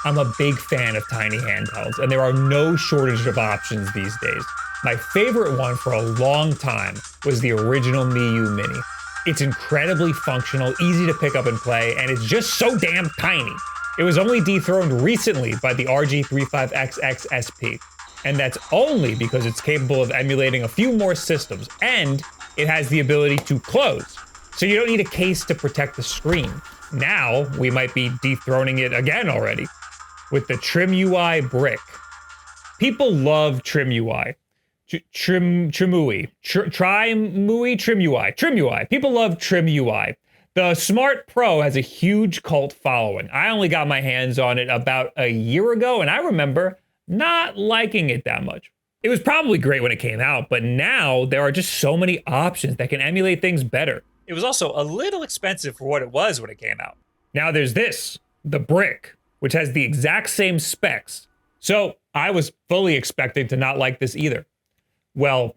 I'm a big fan of tiny handhelds, and there are no shortage of options these days. My favorite one for a long time was the original Miyoo Mini. It's incredibly functional, easy to pick up and play, and it's just so damn tiny. It was only dethroned recently by the RG35XX SP, and that's only because it's capable of emulating a few more systems, and it has the ability to close, so you don't need a case to protect the screen. Now, we might be dethroning it again already with the TrimUI BRICK. People love TrimUI. TrimUI. People love TrimUI. The Smart Pro has a huge cult following. I only got my hands on it about a year ago, and I remember not liking it that much. It was probably great when it came out, but now there are just so many options that can emulate things better. It was also a little expensive for what it was when it came out. Now there's this, the Brick, which has the exact same specs. So I was fully expecting to not like this either. Well,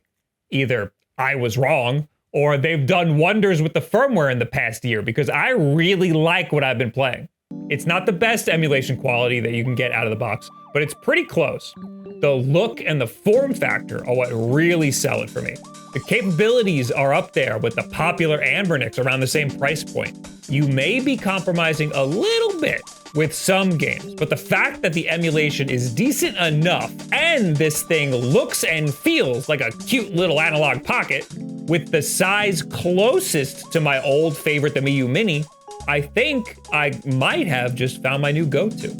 either I was wrong, or they've done wonders with the firmware in the past year, because I really like what I've been playing. It's not the best emulation quality that you can get out of the box, but it's pretty close. The look and the form factor are what really sell it for me. The capabilities are up there with the popular Anbernics around the same price point. You may be compromising a little bit with some games, but the fact that the emulation is decent enough and this thing looks and feels like a cute little Analogue Pocket with the size closest to my old favorite, the Miyoo Mini, I think I might have just found my new go-to.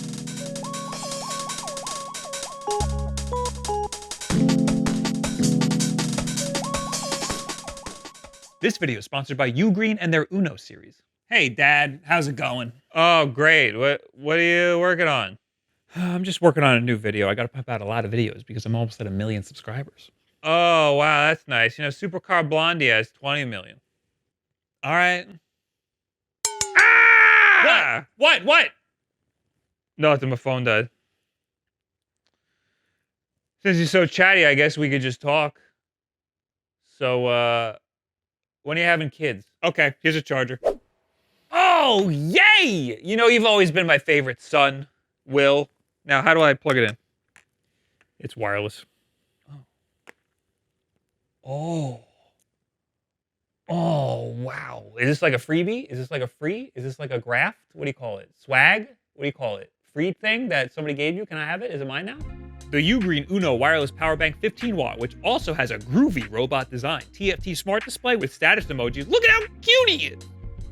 This video is sponsored by Ugreen and their Uno series. Hey, Dad, how's it going? Oh, great. What are you working on? I'm just working on a new video. I gotta pump out a lot of videos because I'm almost at 1 million subscribers. Oh, wow, that's nice. You know, Supercar Blondie has 20 million. All right. Ah! What? Nothing, my phone died. Since you're so chatty, I guess we could just talk. So, when are you having kids? Okay, here's a charger. Oh, yay! You know, you've always been my favorite son, Will. Now, how do I plug it in? It's wireless. Oh, wow. Is this like a freebie? Is this like a free? Is this like a graft? What do you call it? Swag? What do you call it? Free thing that somebody gave you? Can I have it? Is it mine now? The Ugreen Uno wireless power bank 15 watt, which also has a groovy robot design. TFT smart display with status emojis. Look at how cute he is!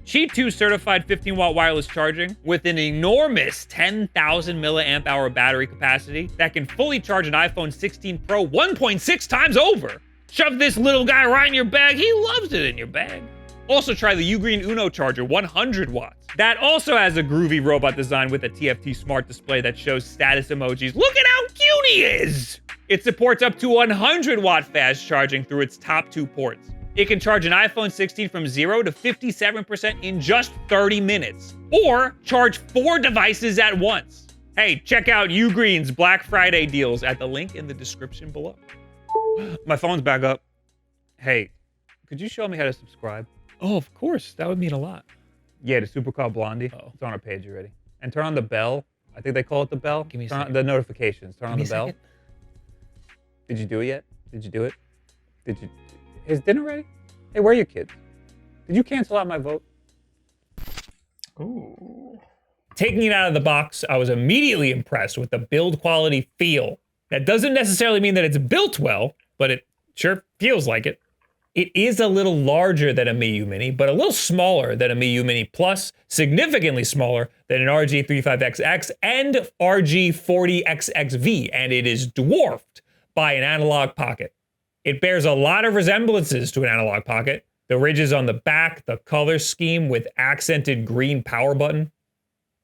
Qi 2 certified 15 watt wireless charging with an enormous 10,000 milliamp hour battery capacity that can fully charge an iPhone 16 Pro 1.6 times over. Shove this little guy right in your bag. He loves it in your bag. Also try the Ugreen Uno charger 100 watts. That also has a groovy robot design with a TFT smart display that shows status emojis. Look at how cute he is! It supports up to 100 watt fast charging through its top 2 ports. It can charge an iPhone 16 from 0 to 57% in just 30 minutes. Or charge 4 devices at once. Hey, check out Ugreen's Black Friday deals at the link in the description below. My phone's back up. Hey, could you show me how to subscribe? Oh, of course. That would mean a lot. Yeah, the Supercar Blondie. Oh. It's on our page already. And turn on the bell. I think they call it the bell. Give me a turn second. on the notifications. Turn on Give the me a bell. second. Did you do it yet? Did you do it? Did you? Is dinner ready? Hey, where are your kids? Did you cancel out my vote? Ooh. Taking it out of the box, I was immediately impressed with the build quality feel. That doesn't necessarily mean that it's built well, but it sure feels like it. It is a little larger than a Miyoo Mini, but a little smaller than a Miyoo Mini Plus, significantly smaller than an RG35XX and RG40XXV, and it is dwarfed by an Analogue Pocket. It bears a lot of resemblances to an Analogue Pocket. The ridges on the back, the color scheme with accented green power button.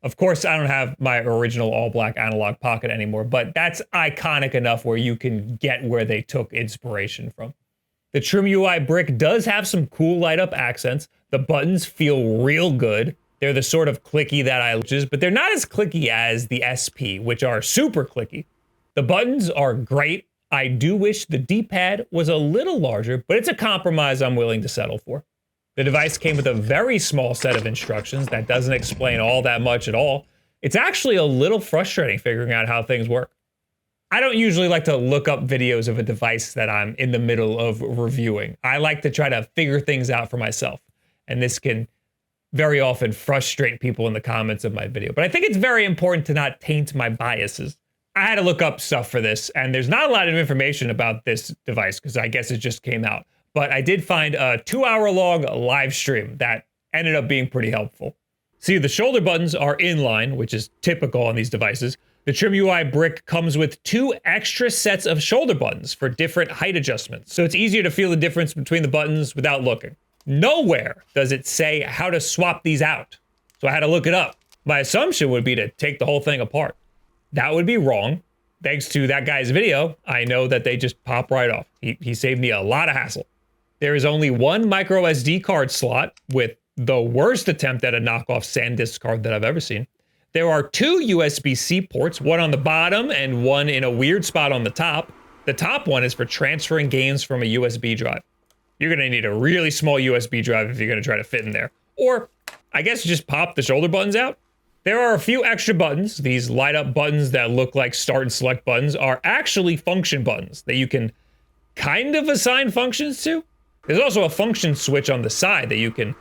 Of course, I don't have my original all-black Analogue Pocket anymore, but that's iconic enough where you can get where they took inspiration from. The TrimUI BRICK does have some cool light-up accents. The buttons feel real good. They're the sort of clicky that I use, but they're not as clicky as the SP, which are super clicky. The buttons are great. I do wish the D-pad was a little larger, but it's a compromise I'm willing to settle for. The device came with a very small set of instructions that doesn't explain all that much at all. It's actually a little frustrating figuring out how things work. I don't usually like to look up videos of a device that I'm in the middle of reviewing. I like to try to figure things out for myself. And this can very often frustrate people in the comments of my video. But I think it's very important to not taint my biases. I had to look up stuff for this, and there's not a lot of information about this device because I guess it just came out. But I did find a 2-hour-long live stream that ended up being pretty helpful. See, the shoulder buttons are inline, which is typical on these devices. The TrimUI BRICK comes with 2 extra sets of shoulder buttons for different height adjustments, so it's easier to feel the difference between the buttons without looking. Nowhere does it say how to swap these out, so I had to look it up. My assumption would be to take the whole thing apart. That would be wrong. Thanks to that guy's video, I know that they just pop right off. He saved me a lot of hassle. There is only one micro SD card slot with the worst attempt at a knockoff SanDisk card that I've ever seen. There are 2 USB-C ports, one on the bottom and one in a weird spot on the top. The top one is for transferring games from a USB drive. You're gonna need a really small USB drive if you're gonna try to fit in there. Or, I guess just pop the shoulder buttons out. There are a few extra buttons. These light up buttons that look like start and select buttons are actually function buttons that you can kind of assign functions to. There's also a function switch on the side that you can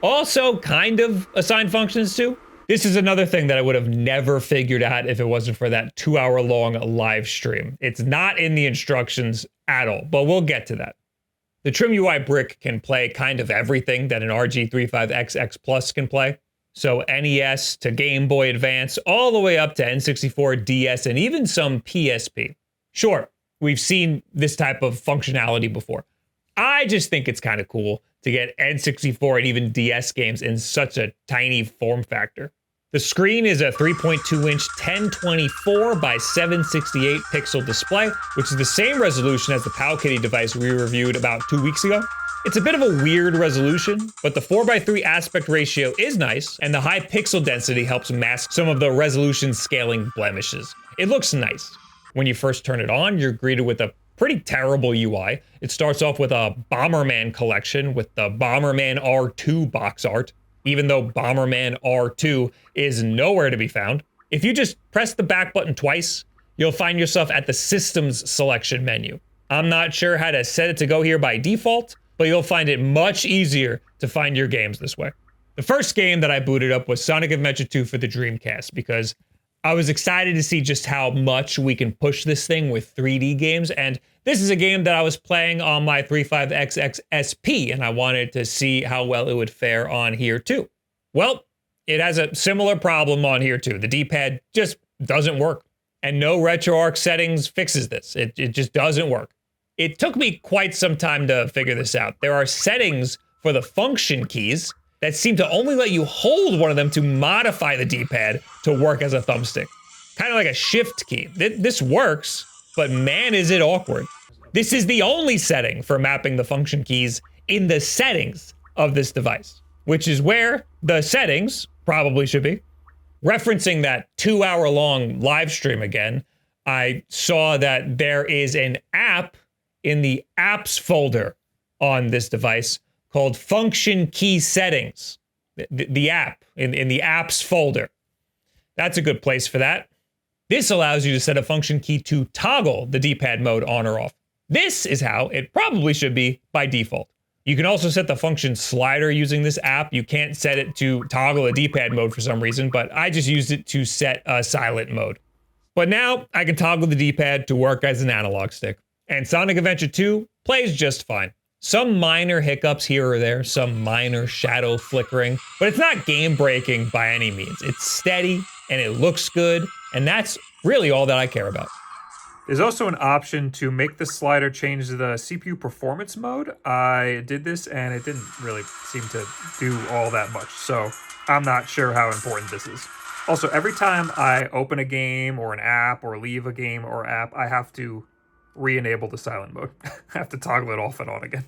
also kind of assign functions to. This is another thing that I would have never figured out if it wasn't for that 2-hour-long live stream. It's not in the instructions at all, but we'll get to that. The TrimUI BRICK can play kind of everything that an RG35XX Plus can play. So NES to Game Boy Advance, all the way up to N64, DS, and even some PSP. Sure, we've seen this type of functionality before. I just think it's kind of cool to get N64 and even DS games in such a tiny form factor. The screen is a 3.2-inch 1024 by 768 pixel display, which is the same resolution as the Powkiddy device we reviewed about 2 weeks ago. It's a bit of a weird resolution, but the 4:3 aspect ratio is nice, and the high pixel density helps mask some of the resolution scaling blemishes. It looks nice. When you first turn it on, you're greeted with a pretty terrible UI. It starts off with a Bomberman collection with the Bomberman R2 box art, even though Bomberman R2 is nowhere to be found. If you just press the back button twice, you'll find yourself at the Systems selection menu. I'm not sure how to set it to go here by default, but you'll find it much easier to find your games this way. The first game that I booted up was Sonic Adventure 2 for the Dreamcast because I was excited to see just how much we can push this thing with 3D games, and this is a game that I was playing on my 35XX SP, and I wanted to see how well it would fare on here too. Well, it has a similar problem on here too. The D-pad just doesn't work, and no RetroArch settings fixes this. It just doesn't work. It took me quite some time to figure this out. There are settings for the function keys that seem to only let you hold one of them to modify the D-pad to work as a thumbstick. Kind of like a shift key. This works, but man is it awkward. This is the only setting for mapping the function keys in the settings of this device, which is where the settings probably should be. Referencing that 2-hour-long live stream again, I saw that there is an app in the apps folder on this device called Function Key Settings, the app in the apps folder. That's a good place for that. This allows you to set a function key to toggle the D-pad mode on or off. This is how it probably should be by default. You can also set the function slider using this app. You can't set it to toggle a D-pad mode for some reason, but I just used it to set a silent mode. But now I can toggle the D-pad to work as an analog stick. And Sonic Adventure 2 plays just fine. Some minor hiccups here or there, some minor shadow flickering, but it's not game-breaking by any means. It's steady, and it looks good, and that's really all that I care about. There's also an option to make the slider change the CPU performance mode. I did this, and it didn't really seem to do all that much, so I'm not sure how important this is. Also, every time I open a game or an app or leave a game or app, I have to re-enable the silent mode. I have to toggle it off and on again.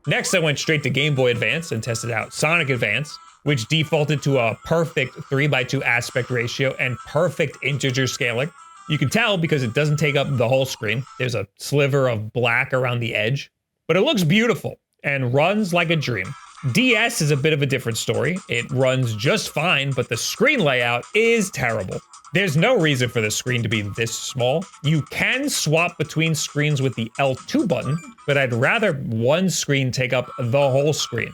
Next, I went straight to Game Boy Advance and tested out Sonic Advance, which defaulted to a perfect 3:2 aspect ratio and perfect integer scaling. You can tell because it doesn't take up the whole screen. There's a sliver of black around the edge, but it looks beautiful and runs like a dream. DS is a bit of a different story. It runs just fine, but the screen layout is terrible. There's no reason for the screen to be this small. You can swap between screens with the L2 button, but I'd rather one screen take up the whole screen.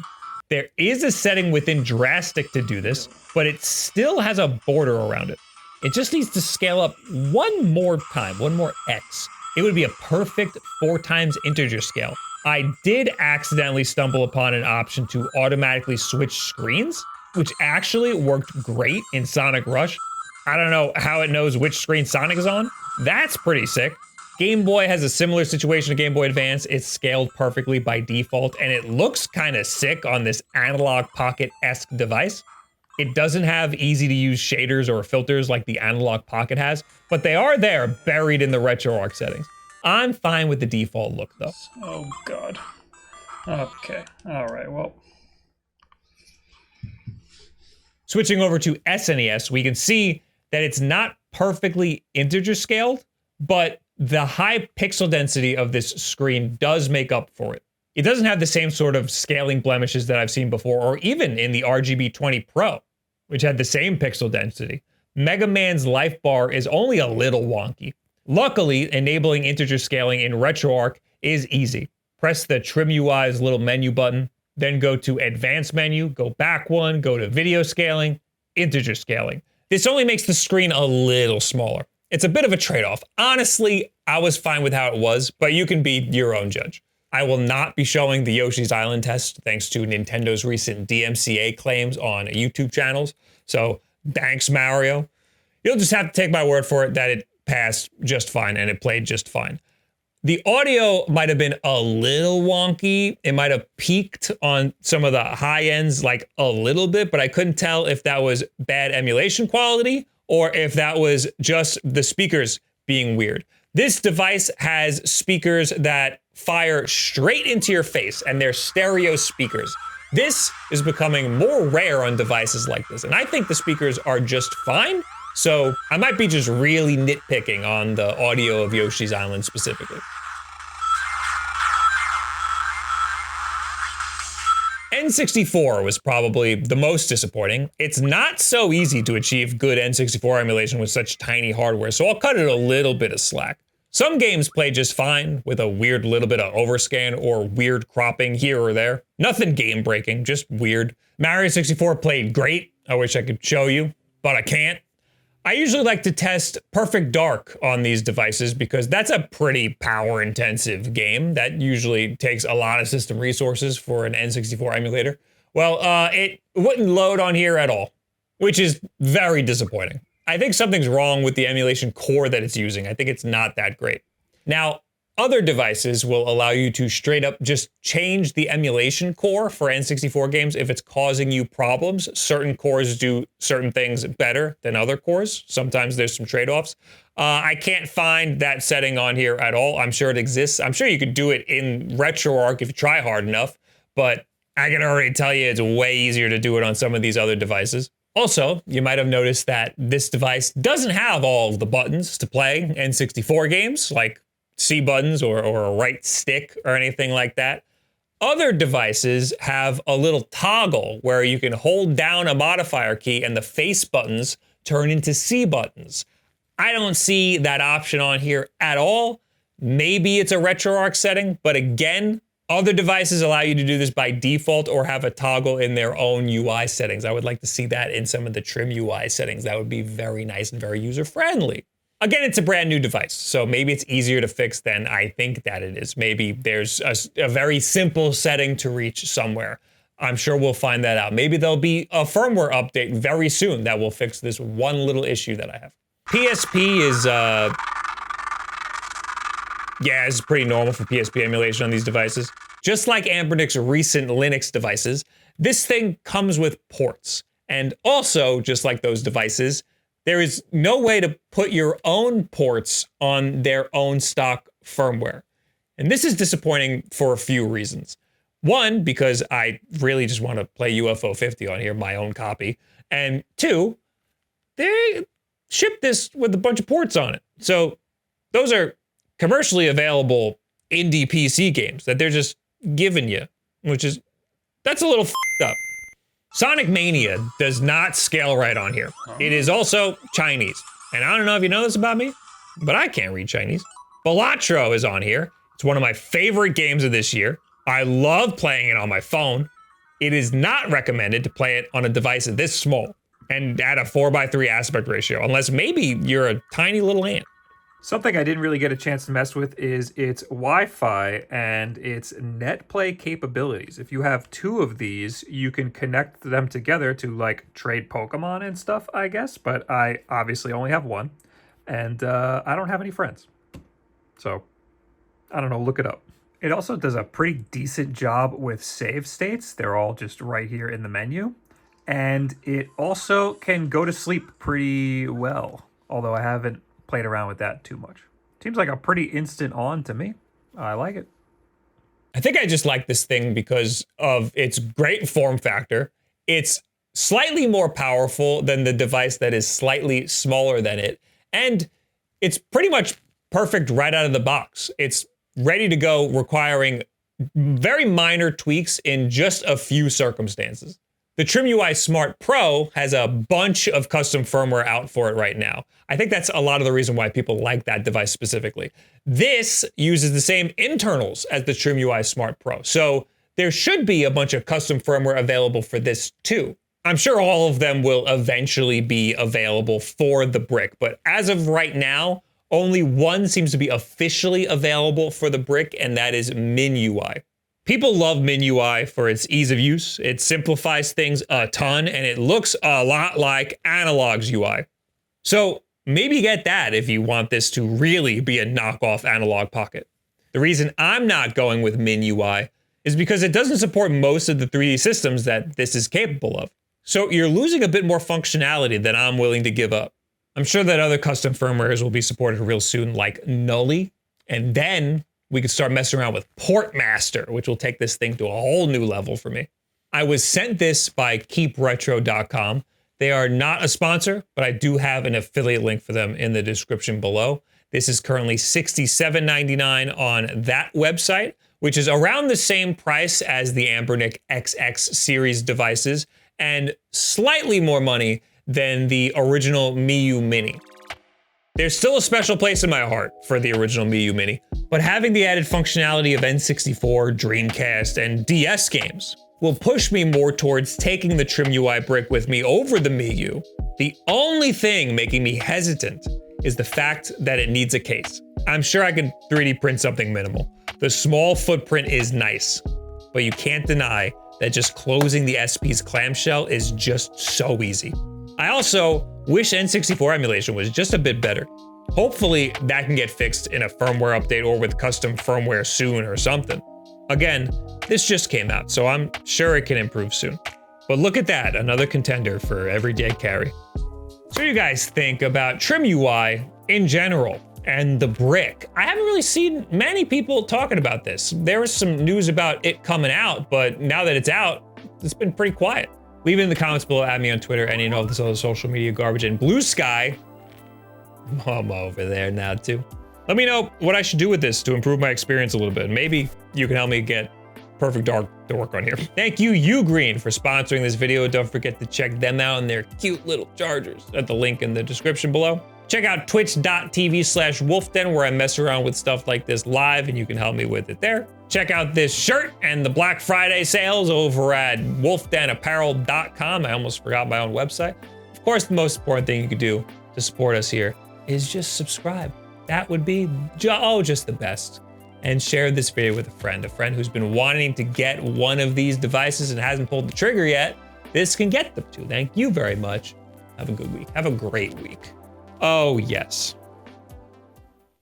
There is a setting within Drastic to do this, but it still has a border around it. It just needs to scale up one more time, one more X. It would be a perfect 4x integer scale. I did accidentally stumble upon an option to automatically switch screens, which actually worked great in Sonic Rush. I don't know how it knows which screen Sonic is on. That's pretty sick. Game Boy has a similar situation to Game Boy Advance. It's scaled perfectly by default, and it looks kind of sick on this Analogue Pocket-esque device. It doesn't have easy-to-use shaders or filters like the Analogue Pocket has, but they are there, buried in the RetroArch settings. I'm fine with the default look, though. Oh, God. Okay. All right, well. Switching over to SNES, we can see that it's not perfectly integer scaled, but the high pixel density of this screen does make up for it. It doesn't have the same sort of scaling blemishes that I've seen before, or even in the RGB 20 Pro, which had the same pixel density. Mega Man's life bar is only a little wonky. Luckily, enabling integer scaling in RetroArch is easy. Press the TrimUI's little menu button, then go to Advanced menu, go back one, go to Video Scaling, Integer Scaling. This only makes the screen a little smaller. It's a bit of a trade-off. Honestly, I was fine with how it was, but you can be your own judge. I will not be showing the Yoshi's Island test thanks to Nintendo's recent DMCA claims on YouTube channels. So thanks, Mario. You'll just have to take my word for it that it passed just fine and it played just fine. The audio might have been a little wonky. It might have peaked on some of the high ends like a little bit, but I couldn't tell if that was bad emulation quality or if that was just the speakers being weird. This device has speakers that fire straight into your face, and they're stereo speakers. This is becoming more rare on devices like this, and I think the speakers are just fine, so I might be just really nitpicking on the audio of Yoshi's Island specifically. N64 was probably the most disappointing. It's not so easy to achieve good N64 emulation with such tiny hardware, so I'll cut it a little bit of slack. Some games play just fine with a weird little bit of overscan or weird cropping here or there. Nothing game-breaking, just weird. Mario 64 played great. I wish I could show you, but I can't. I usually like to test Perfect Dark on these devices because that's a pretty power-intensive game that usually takes a lot of system resources for an N64 emulator. Well, it wouldn't load on here at all, which is very disappointing. I think something's wrong with the emulation core that it's using. I think it's not that great. Now, other devices will allow you to straight up just change the emulation core for N64 games if it's causing you problems. Certain cores do certain things better than other cores. Sometimes there's some trade-offs. I can't find that setting on here at all. I'm sure it exists. I'm sure you could do it in RetroArch if you try hard enough, but I can already tell you it's way easier to do it on some of these other devices. Also, you might have noticed that this device doesn't have all of the buttons to play N64 games, like C buttons or a right stick or anything like that. Other devices have a little toggle where you can hold down a modifier key and the face buttons turn into C buttons. I don't see that option on here at all. Maybe it's a RetroArch setting, but again, other devices allow you to do this by default or have a toggle in their own UI settings. I would like to see that in some of the TrimUI settings. That would be very nice and very user-friendly. Again, it's a brand new device, so maybe it's easier to fix than I think that it is. Maybe there's a very simple setting to reach somewhere. I'm sure we'll find that out. Maybe there'll be a firmware update very soon that will fix this one little issue that I have. PSP is, yeah, it's pretty normal for PSP emulation on these devices. Just like Ambernick's recent Linux devices, this thing comes with ports. And also, just like those devices, there is no way to put your own ports on their own stock firmware. And this is disappointing for a few reasons. One, because I really just want to play UFO 50 on here, my own copy. And two, they ship this with a bunch of ports on it. So those are commercially available indie PC games that they're just giving you, which is That's a little f***ed up. Sonic Mania does not scale right on here. It is also Chinese. And I don't know if you know this about me, but I can't read Chinese. Balatro is on here. It's one of my favorite games of this year. I love playing it on my phone. It is not recommended to play it on a device this small and at a 4:3 aspect ratio, unless maybe you're a tiny little ant. Something I didn't really get a chance to mess with is its Wi-Fi and its NetPlay capabilities. If you have two of these, you can connect them together to like trade Pokemon and stuff, I guess. But I obviously only have one, and I don't have any friends. So, I don't know, look it up. It also does a pretty decent job with save states. They're all just right here in the menu. And it also can go to sleep pretty well, although I haven't played around with that too much. Seems like a pretty instant on to me. I like it. I think I just like this thing because of its great form factor. It's slightly more powerful than the device that is slightly smaller than it. And it's pretty much perfect right out of the box. It's ready to go, requiring very minor tweaks in just a few circumstances. The TrimUI Smart Pro has a bunch of custom firmware out for it right now. I think that's a lot of the reason why people like that device specifically. This uses the same internals as the TrimUI Smart Pro, so there should be a bunch of custom firmware available for this too. I'm sure all of them will eventually be available for the Brick, but as of right now, only one seems to be officially available for the Brick, and that is MinUI. People love MinUI for its ease of use. It simplifies things a ton, and it looks a lot like Analogue's UI. So maybe get that if you want this to really be a knockoff Analogue Pocket. The reason I'm not going with MinUI is because it doesn't support most of the 3D systems that this is capable of. So you're losing a bit more functionality than I'm willing to give up. I'm sure that other custom firmwares will be supported real soon, like Nully, and then we could start messing around with Portmaster, which will take this thing to a whole new level for me. I was sent this by KeepRetro.com. They are not a sponsor, but I do have an affiliate link for them in the description below. This is currently $67.99 on that website, which is around the same price as the Anbernic XX series devices, and slightly more money than the original Miyoo Mini. There's still a special place in my heart for the original Miyoo Mini, but having the added functionality of N64, Dreamcast, and DS games will push me more towards taking the TrimUI Brick with me over the Miyoo. The only thing making me hesitant is the fact that it needs a case. I'm sure I could 3D print something minimal. The small footprint is nice, but you can't deny that just closing the SP's clamshell is just so easy. I also wish N64 emulation was just a bit better. Hopefully that can get fixed in a firmware update or with custom firmware soon or something. Again, this just came out, so I'm sure it can improve soon. But look at that, another contender for everyday carry. So what do you guys think about TrimUI in general and the Brick? I haven't really seen many people talking about this. There was some news about it coming out, but now that it's out, it's been pretty quiet. Leave it in the comments below, add me on Twitter, and you know this other social media garbage. And Blue Sky, I'm over there now too. Let me know what I should do with this to improve my experience a little bit. Maybe you can help me get Perfect Dark to work on here. Thank you, Ugreen, for sponsoring this video. Don't forget to check them out and their cute little chargers at the link in the description below. Check out twitch.tv/wolfden, where I mess around with stuff like this live, and you can help me with it there. Check out this shirt and the Black Friday sales over at wolfdenapparel.com. I almost forgot my own website. Of course, the most important thing you could do to support us here is just subscribe. That would be just the best. And share this video with a friend who's been wanting to get one of these devices and hasn't pulled the trigger yet. This can get them to. Thank you very much. Have a good week. Have a great week. Oh, yes.